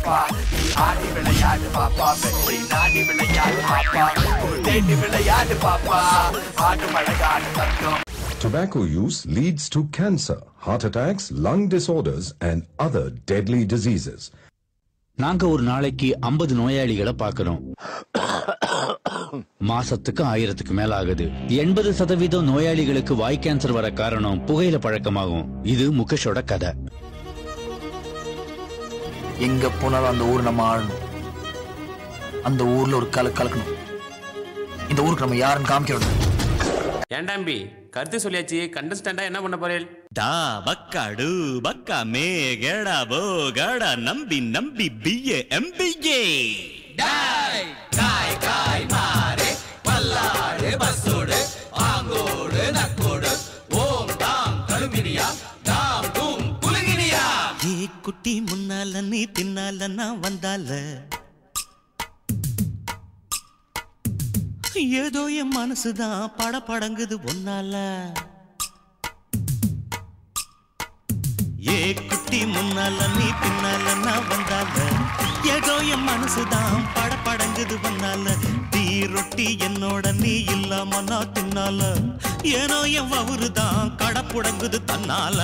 பாப்பா நீ ஆடி விளையாடு பாப்பா வெற்றி நாடி விளையாடு பாப்பா தேடி விளையாடு பாப்பா ஆடு மழகாடு தங்கம். Tobacco use leads to cancer, heart attacks, lung disorders and other deadly diseases. நாங்க ஒரு நாளைக்கு 50 நோயாளிகளை பார்க்கிறோம். மாசத்துக்கு 1000க்கு மேல ஆகுது. 80% நோயாளிகளுக்கு வாய் கேன்சர் வர காரணம் புகையில பழக்கமாகும். இது முகேஷோட கதை. எங்க போனாலும் அந்த ஊர் நம்ம ஆளணும். அந்த ஊர்ல ஒரு கலக்கணும். இந்த ஊருக்கு நம்ம யாருன்னு காமிக்கணும். ஏண்டாம்பி கருத்து சொல்லியாச்சு, கண்டஸ்டண்டா என்ன பண்ண போறேன்? டா பக்காடு பக்கா மேகடா போகடா நம்பி நம்பி பிஏ எம்பிஏ டாய் காய் காய் மாரே பல்லாடு பஸ்ஸோடு ஆங்கோடு நக்கோடு ஓம் தாம் கருமினியா தாம் தூம் குலுங்கினியா. ஏ குட்டி முன்னால நீ தின்னால நான் வந்தால ஏதோ என் மனசுதான் படபடங்குது ஒன்னால. ஏ குட்டி முன்னால நீ பின்னால நான் வந்தால ஏதோ என் மனசுதான் படபடங்குது ஒன்னால. டீ ரொட்டி என்னோட நீ இல்லாம நான் தின்னால ஏனோ என் வவுறுதான் கடப்புடங்குது தன்னால.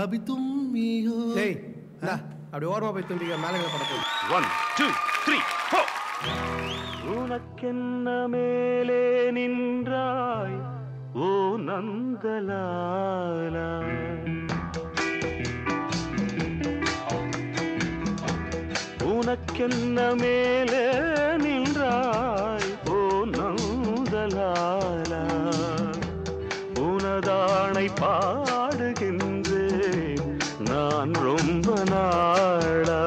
अभी तुम ही हो. டேய் டா அப்படியே ஓரமா போய் தும்பிக்க மேலங்க படப்போ. 1 2 3 4. உனக்கென்ன மேலே நின்றாய் ஓ நந்தலாலா. உனக்கென்ன மேலே நின்றாய் ஓ நந்தலாலா. உனதானை பாடுகின்றேன் நான் ரொம்ப நாளா.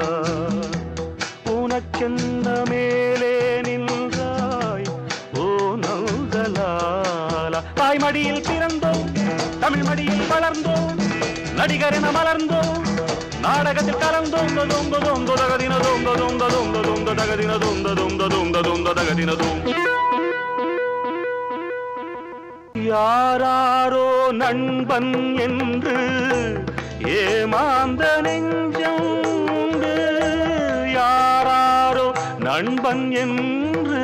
உனக்கென்ன மேலே நின்றாய் ஓ நந்தலாலா. தாய்மடியில் பிறந்தோம், தமிழ் மடியில் வளர்ந்தோம், நடிகர் என மலர்ந்தோம், நாடகத்தில் கலந்தோம். தொந்த தொந்த தகதின தொந்த தொந்த தொந்த தொந்த தகதின தொந்த தொந்த தொந்த தொந்த தகதின தொந்த. யாராரோ நண்பன் என்று ஏமாந்த நெஞ்சம் உண்டு. யாராரோ நண்பன் என்று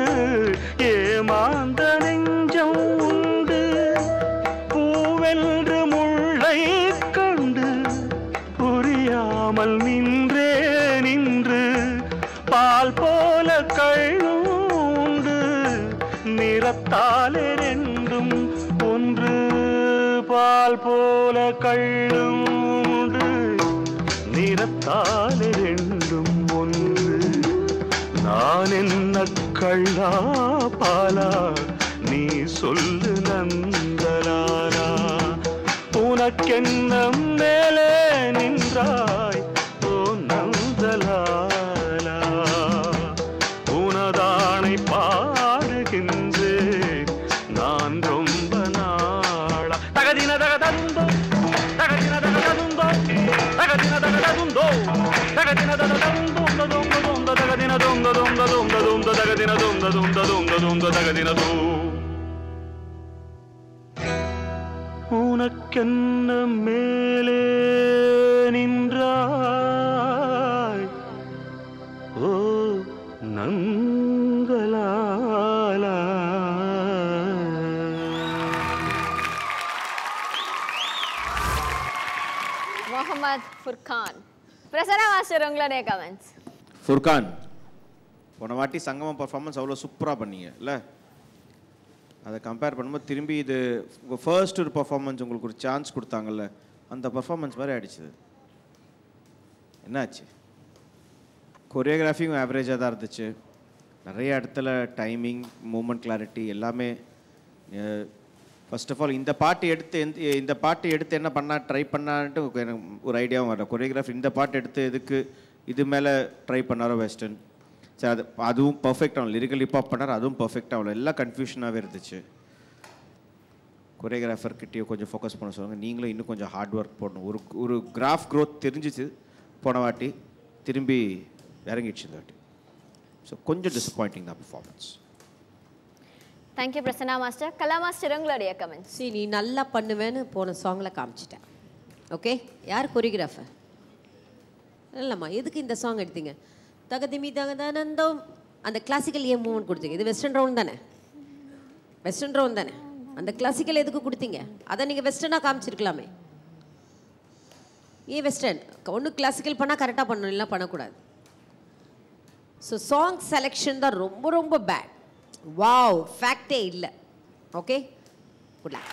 ஏமாந்த நெஞ்சம் உண்டு. பூவென்று முள்ளை கண்டு புரியாமல் நின்றே நின்று பால் போல கழுண்டு. நிறத்தாலே ரெண்டும் ஒன்று, பால் போல கள்ளுண்டு நிறத்தாலே ரெண்டும் ஒன்று. நான் என்ன கள்ளா பாலா நீ சொல்லு நந்தலாலா. உனக்கென்ன மேலே நின்றாய் ஓ நந்தலாலா. உனதானை பாடுகின்றேன் நான் ரொம்ப நாளா. தகதின தகதந்தோ தகதின தகதந்தோ தகதின தகதந்தோ தகதின தகதந்தோ தொந்த தொந்த தகதின தொந்த தொந்த தொந்த தொந்த தகதின தொந்த தொந்த தொந்த தொந்த தகதின தோ. உனக்கென்ன மேலே நின்றாய் ஓ நந்தலாலா. முகமது ஃபுர்கான், பிரசன்னா மாஸ்டர் உங்களுடைய கமெண்ட்ஸ். ஃபுர்கான், போன வாட்டி சங்கமம் பர்ஃபார்மன்ஸ் அவ்வளோ சூப்பராக பண்ணீங்க இல்லை? அதை கம்பேர் பண்ணும்போது திரும்பி இது உங்கள் ஃபர்ஸ்ட் ஒரு பர்ஃபார்மன்ஸ் உங்களுக்கு ஒரு சான்ஸ் கொடுத்தாங்கல்ல, அந்த பர்ஃபார்மன்ஸ் மாதிரி ஆயிடுச்சு. என்னாச்சு? கொரியோகிராஃபியும் ஆவரேஜாக தான் இருந்துச்சு. நிறைய இடத்துல டைமிங், மூமெண்ட் கிளாரிட்டி எல்லாமே. ஃபர்ஸ்ட் ஆஃப் ஆல் இந்த பாட்டு எடுத்து என்ன பண்ணால் ட்ரை பண்ணான்ட்டு எனக்கு ஒரு ஐடியாவும் வரல. கொரியோகிராஃபி இந்த பாட்டு எடுத்து எதுக்கு இது மேலே ட்ரை பண்ணாரோ வெஸ்டர்ன். சரி, அதுவும் பர்ஃபெக்ட் ஆகல. லிரிக்கல் ஹிப்ஹாப் பண்ணார், அதுவும் பர்ஃபெக்ட் ஆகல. எல்லாம் கன்ஃபியூஷனாகவே இருந்துச்சு. கொரியோகிராஃபர்கிட்டயோ கொஞ்சம் ஃபோக்கஸ் பண்ண சொல்லுங்கள். நீங்களும் இன்னும் கொஞ்சம் ஹார்ட் ஒர்க் போடணும். ஒரு கிராஃப் க்ரோத் தெரிஞ்சிச்சு போன வாட்டி, திரும்பி இறங்கிடுச்சு இந்த வாட்டி. ஸோ கொஞ்சம் டிசப்பாயிண்டிங் தான் performance. Thank you Prasanna master. Kala master உங்களுடைய கமெண்ட்ஸ். நீ நல்லா பண்ணுவேன்னு போன சாங்கில் காமிச்சிட்டேன். ஓகே, யார் கொரியோகிராஃபர்? இல்லைம்மா, எதுக்கு இந்த சாங் எடுத்தீங்க? தகதிமி தகதானந்தம் அந்த கிளாசிக்கல் ஏன் மூவ்மெண்ட் கொடுத்தீங்க? இது வெஸ்டர்ன் ரவுண்ட் தானே, வெஸ்டர்ன் ரவுண்ட் தானே. அந்த கிளாசிக்கல் எதுக்கு கொடுத்தீங்க? அதை நீங்கள் வெஸ்டர்னாக காமிச்சிருக்கலாமே. ஏன் வெஸ்டர்ன்? ஒன்று கிளாசிக்கல் பண்ணால் கரெக்டாக பண்ணணும், இல்லை பண்ணக்கூடாது. ஸோ சாங் செலெக்ஷன் தான் ரொம்ப ரொம்ப பேட். வாவ், ஃபேக்டே இல்லை. Okay, good luck.